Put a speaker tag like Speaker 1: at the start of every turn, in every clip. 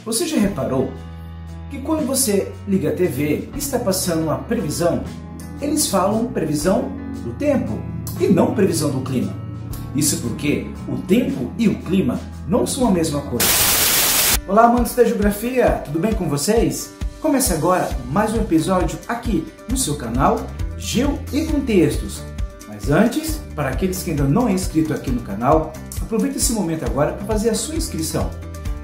Speaker 1: Você já reparou que quando você liga a TV e está passando uma previsão, eles falam previsão do tempo e não previsão do clima? Isso porque o tempo e o clima não são a mesma coisa. Olá, amantes da geografia, tudo bem com vocês? Começa agora mais um episódio aqui no seu canal Geo e Contextos. Mas antes, para aqueles que ainda não é inscrito aqui no canal, aproveite esse momento agora para fazer a sua inscrição.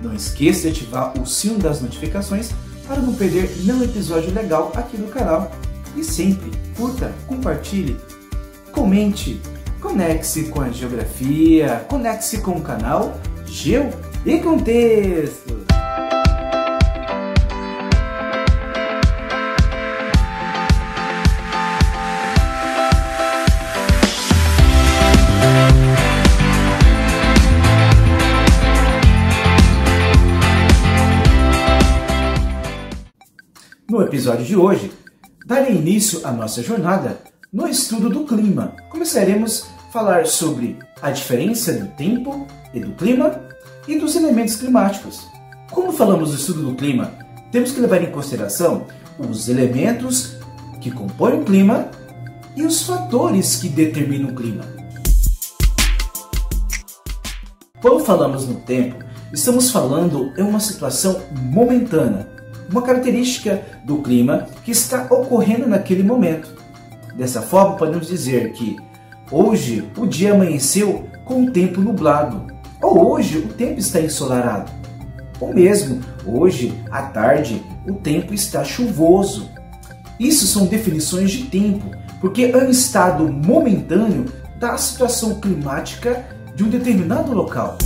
Speaker 1: Não esqueça de ativar o sino das notificações para não perder nenhum episódio legal aqui no canal. E sempre curta, compartilhe, comente, conecte-se com a geografia, conecte-se com o canal Geo e Contextos. No episódio de hoje, darei início à nossa jornada no estudo do clima. Começaremos a falar sobre a diferença do tempo e do clima e dos elementos climáticos. Quando falamos do estudo do clima, temos que levar em consideração os elementos que compõem o clima e os fatores que determinam o clima. Quando falamos no tempo, estamos falando em uma situação momentânea, uma característica do clima que está ocorrendo naquele momento. Dessa forma, podemos dizer que hoje o dia amanheceu com o tempo nublado, ou hoje o tempo está ensolarado, ou mesmo hoje à tarde o tempo está chuvoso. Isso são definições de tempo, porque é um estado momentâneo da situação climática de um determinado local.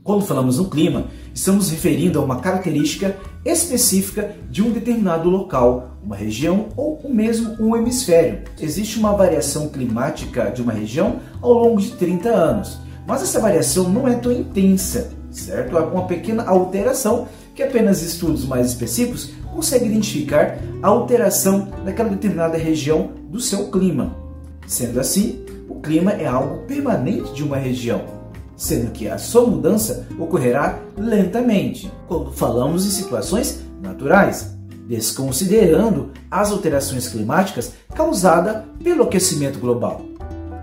Speaker 1: Quando falamos no clima, estamos referindo a uma característica específica de um determinado local, uma região ou mesmo um hemisfério. Existe uma variação climática de uma região ao longo de 30 anos, mas essa variação não é tão intensa, certo? Há uma pequena alteração que apenas estudos mais específicos conseguem identificar a alteração daquela determinada região do seu clima. Sendo assim, o clima é algo permanente de uma região, sendo que a sua mudança ocorrerá lentamente quando falamos em situações naturais, desconsiderando as alterações climáticas causadas pelo aquecimento global.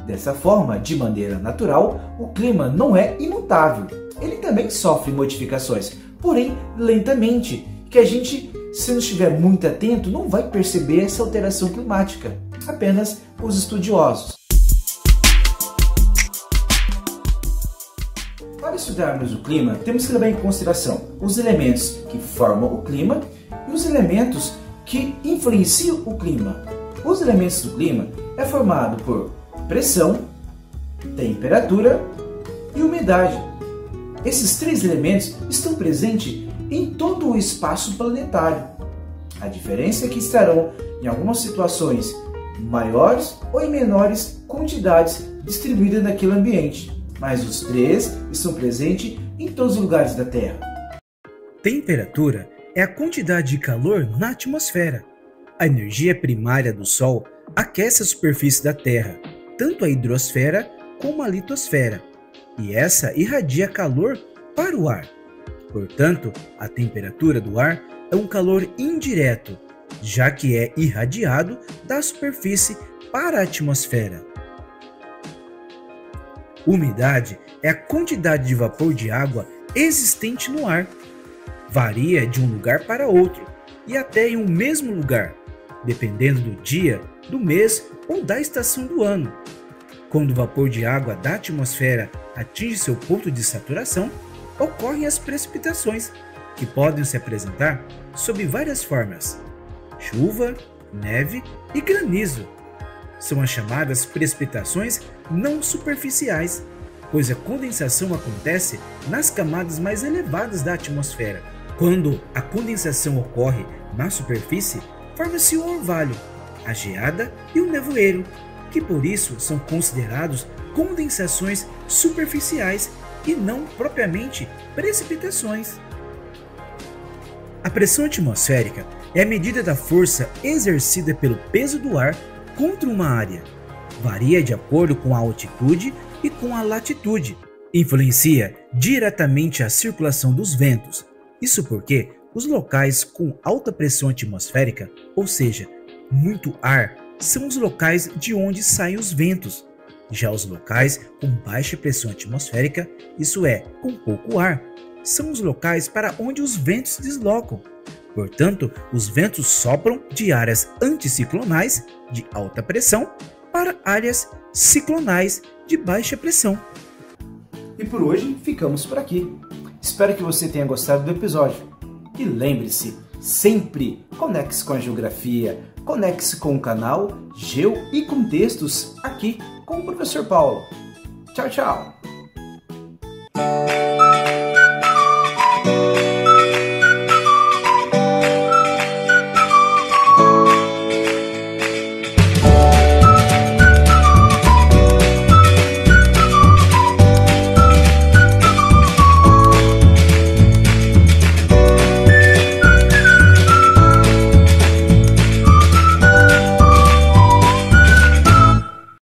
Speaker 1: Dessa forma, de maneira natural, o clima não é imutável, ele também sofre modificações, porém lentamente, que a gente, se não estiver muito atento, não vai perceber essa alteração climática, apenas os estudiosos. Para estudarmos o clima, temos que levar em consideração os elementos que formam o clima e os elementos que influenciam o clima. Os elementos do clima é formado por pressão, temperatura e umidade. Esses três elementos estão presentes em todo o espaço planetário. A diferença é que estarão em algumas situações maiores ou em menores quantidades distribuídas naquele ambiente, mas os três estão presentes em todos os lugares da Terra.
Speaker 2: Temperatura é a quantidade de calor na atmosfera. A energia primária do Sol aquece a superfície da Terra, tanto a hidrosfera como a litosfera, e essa irradia calor para o ar. Portanto, a temperatura do ar é um calor indireto, já que é irradiado da superfície para a atmosfera. Umidade é a quantidade de vapor de água existente no ar. Varia de um lugar para outro e até em um mesmo lugar, dependendo do dia, do mês ou da estação do ano. Quando o vapor de água da atmosfera atinge seu ponto de saturação, ocorrem as precipitações, que podem se apresentar sob várias formas: chuva, neve e granizo. São as chamadas precipitações não superficiais, pois a condensação acontece nas camadas mais elevadas da atmosfera. Quando a condensação ocorre na superfície, forma-se o orvalho, a geada e o nevoeiro, que por isso são considerados condensações superficiais e não propriamente precipitações. A pressão atmosférica é a medida da força exercida pelo peso do ar contra uma área. Varia de acordo com a altitude e com a latitude, Influencia diretamente a circulação dos ventos. Isso porque os locais com alta pressão atmosférica, ou seja, muito ar, são os locais de onde saem os ventos. Já os locais com baixa pressão atmosférica, isso é, com pouco ar, são os locais para onde os ventos se deslocam. Portanto, os ventos sopram de áreas anticiclonais de alta pressão para áreas ciclonais de baixa pressão.
Speaker 1: E por hoje ficamos por aqui. Espero que você tenha gostado do episódio. E lembre-se, sempre conecte-se com a geografia, conecte-se com o canal Geo e Contextos aqui com o Professor Paulo. Tchau, tchau!